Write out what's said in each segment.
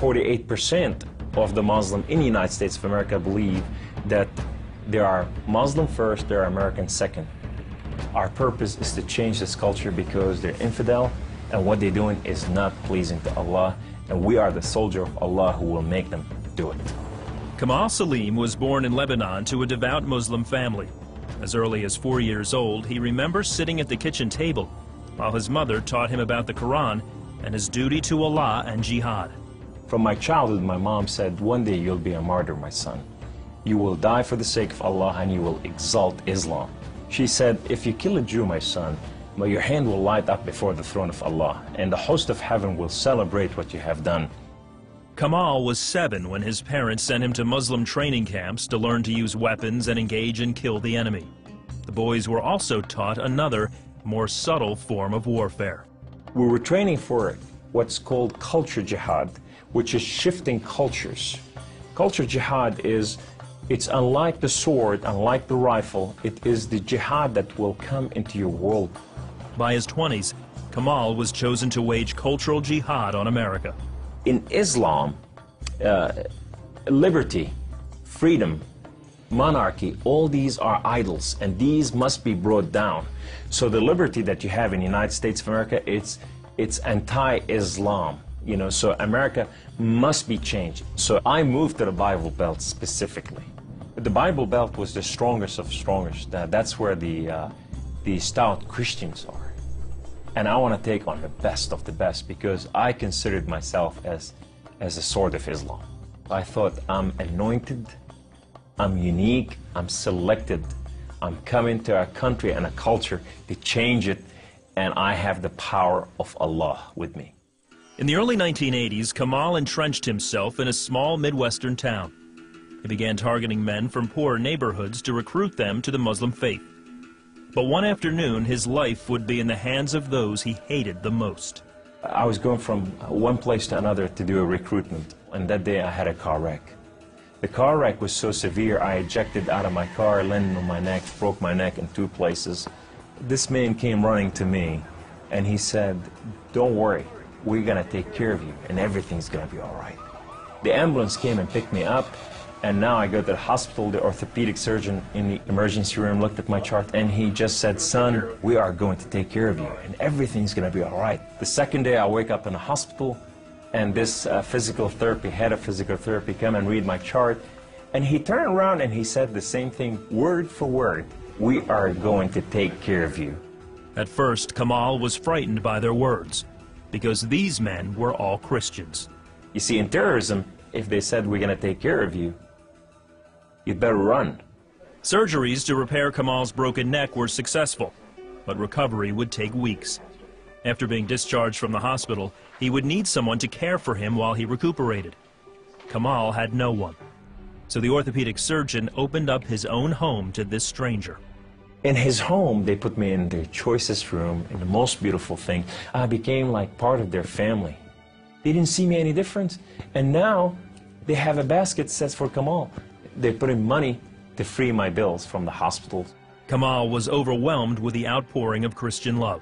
48% of the Muslim in the United States of America believe that there are Muslim first, there are American second. Our purpose is to change this culture because they're infidel, and what they're doing is not pleasing to Allah, and we are the soldier of Allah who will make them do it. Kamal Saleem was born in Lebanon to a devout Muslim family. As early as 4 years old, he remembers sitting at the kitchen table while his mother taught him about the Quran and his duty to Allah and jihad. From my childhood, my mom said, one day you'll be a martyr, my son. You will die for the sake of Allah and you will exalt Islam. She said, if you kill a Jew, my son, your hand will light up before the throne of Allah, and the host of heaven will celebrate what you have done. Kamal was 7 when his parents sent him to Muslim training camps to learn to use weapons and engage and kill the enemy. The boys were also taught another, more subtle form of warfare. We were training for what's called culture jihad, which is shifting cultures. Culture jihad is, it's unlike the sword, unlike the rifle, it is the jihad that will come into your world. By his 20s, Kamal was chosen to wage cultural jihad on America. In Islam, liberty, freedom, monarchy, all these are idols, and these must be brought down. So the liberty that you have in the United States of America, it's anti-Islam. You know, so America must be changed. So I moved to the Bible Belt specifically. The Bible Belt was the strongest of strongest. That's where the stout Christians are. And I want to take on the best of the best because I considered myself as a sword of Islam. I thought I'm anointed, I'm unique, I'm selected. I'm coming to a country and a culture to change it, and I have the power of Allah with me. In the early 1980s, Kamal entrenched himself in a small Midwestern town. He began targeting men from poor neighborhoods to recruit them to the Muslim faith. But one afternoon, his life would be in the hands of those he hated the most. I was going from one place to another to do a recruitment, and that day I had a car wreck. The car wreck was so severe, I ejected out of my car, landed on my neck, broke my neck in 2 places. This man came running to me, and he said, don't worry, we're going to take care of you, and everything's going to be all right. The ambulance came and picked me up, and now I go to the hospital. The orthopedic surgeon in the emergency room looked at my chart, and he just said, son, we are going to take care of you, and everything's going to be all right. The second day, I wake up in the hospital, and this head of physical therapy, come and read my chart, and he turned around and he said the same thing, word for word, we are going to take care of you. At first, Kamal was frightened by their words, because these men were all Christians. You see, in terrorism, if they said we're going to take care of you, you'd better run. Surgeries to repair Kamal's broken neck were successful, but recovery would take weeks. After being discharged from the hospital, he would need someone to care for him while he recuperated. Kamal had no one, so the orthopedic surgeon opened up his own home to this stranger. In his home, they put me in their choicest room, in the most beautiful thing. I became like part of their family. They didn't see me any different, and now they have a basket set for Kamal. They put in money to free my bills from the hospital. Kamal was overwhelmed with the outpouring of Christian love.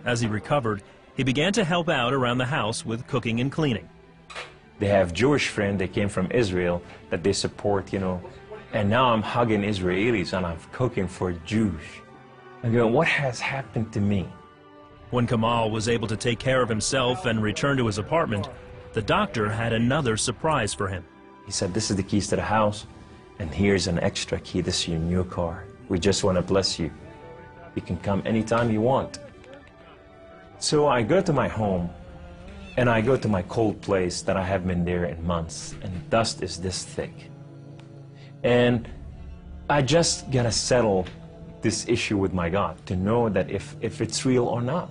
As he recovered, he began to help out around the house with cooking and cleaning. They have Jewish friends, they came from Israel, that they support, you know. And now I'm hugging Israelis and I'm cooking for Jews. I'm going, what has happened to me? When Kamal was able to take care of himself and return to his apartment, the doctor had another surprise for him. He said, this is the keys to the house, and here's an extra key, this is your new car. We just want to bless you. You can come anytime you want. So I go to my home, and I go to my cold place that I haven't been there in months, and the dust is this thick. And I just gotta settle this issue with my God to know that if it's real or not.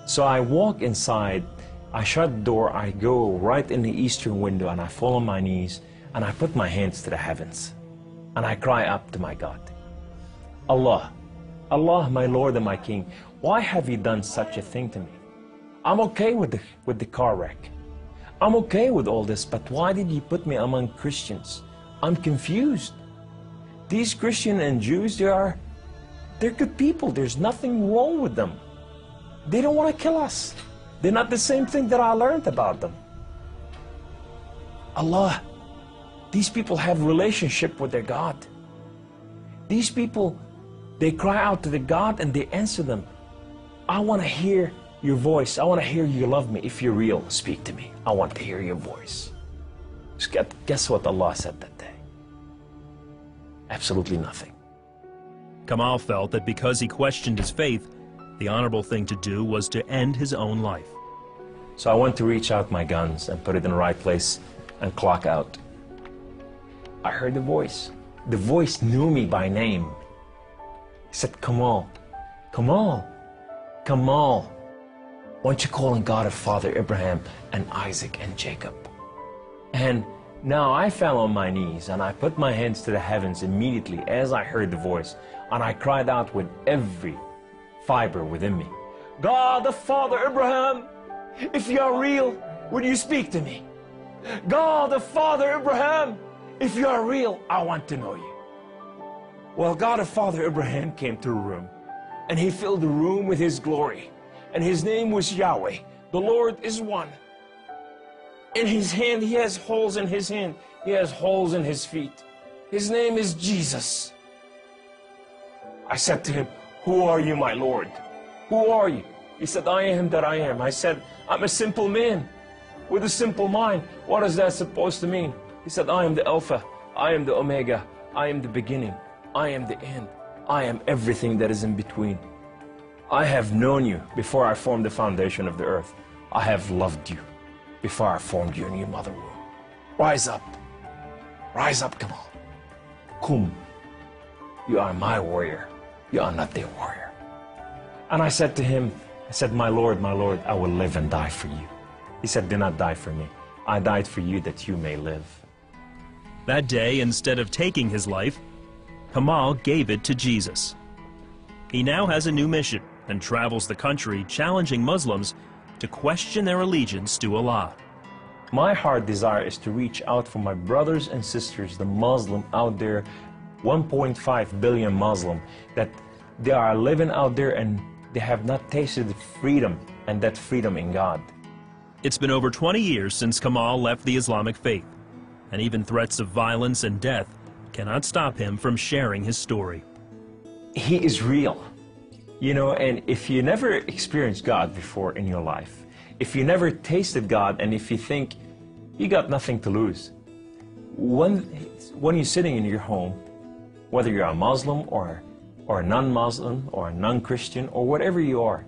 So I walk inside, I shut the door, I go right in the eastern window, and I fall on my knees, and I put my hands to the heavens, and I cry up to my God. Allah, Allah, my Lord and my King, why have you done such a thing to me? I'm okay with the car wreck. I'm okay with all this, but why did you put me among Christians? I'm confused. These Christians and Jews, they're good people. There's nothing wrong with them. They don't want to kill us. They're not the same thing that I learned about them. Allah, these people have relationship with their God. These people, they cry out to the God and they answer them. I want to hear your voice. I want to hear you love me. If you're real, speak to me. I want to hear your voice. Guess what Allah said that day? Absolutely nothing. Kamal felt that because he questioned his faith, the honorable thing to do was to end his own life. So I went to reach out my guns and put it in the right place and clock out. I heard the voice. The voice knew me by name. He said, Kamal, Kamal, Kamal, why don't you call on God of Father Abraham and Isaac and Jacob? And now I fell on my knees and I put my hands to the heavens immediately as I heard the voice, and I cried out with every fiber within me, God of Father Abraham, if you are real, would you speak to me? God of Father Abraham, if you are real, I want to know you. Well, God of Father Abraham came to the room, and he filled the room with his glory, and his name was Yahweh. The Lord is one. In his hand, he has holes in his hand. He has holes in his feet. His name is Jesus. I said to him, who are you, my Lord? Who are you? He said, I am that I am. I said, I'm a simple man with a simple mind. What is that supposed to mean? He said, I am the Alpha. I am the Omega. I am the beginning. I am the end. I am everything that is in between. I have known you before I formed the foundation of the earth. I have loved you before I formed you in your mother womb. Rise up. Rise up, Kamal. Kum. You are my warrior. You are not their warrior. And I said to him, I said, my Lord, I will live and die for you. He said, do not die for me. I died for you that you may live. That day, instead of taking his life, Kamal gave it to Jesus. He now has a new mission and travels the country challenging Muslims to question their allegiance to Allah. My heart desire is to reach out for my brothers and sisters, the Muslim out there, 1.5 billion Muslim, that they are living out there and they have not tasted freedom, and that freedom in God. It's been over 20 years since Kamal left the Islamic faith, and even threats of violence and death cannot stop him from sharing his story. He is real. You know, and if you never experienced God before in your life, if you never tasted God, and if you think you got nothing to lose, when you're sitting in your home, whether you're a Muslim or a non-Muslim or a non-Christian or whatever you are,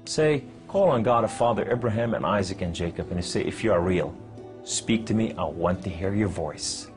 say, call on God of Father Abraham and Isaac and Jacob, and say, if you are real, speak to me, I want to hear your voice.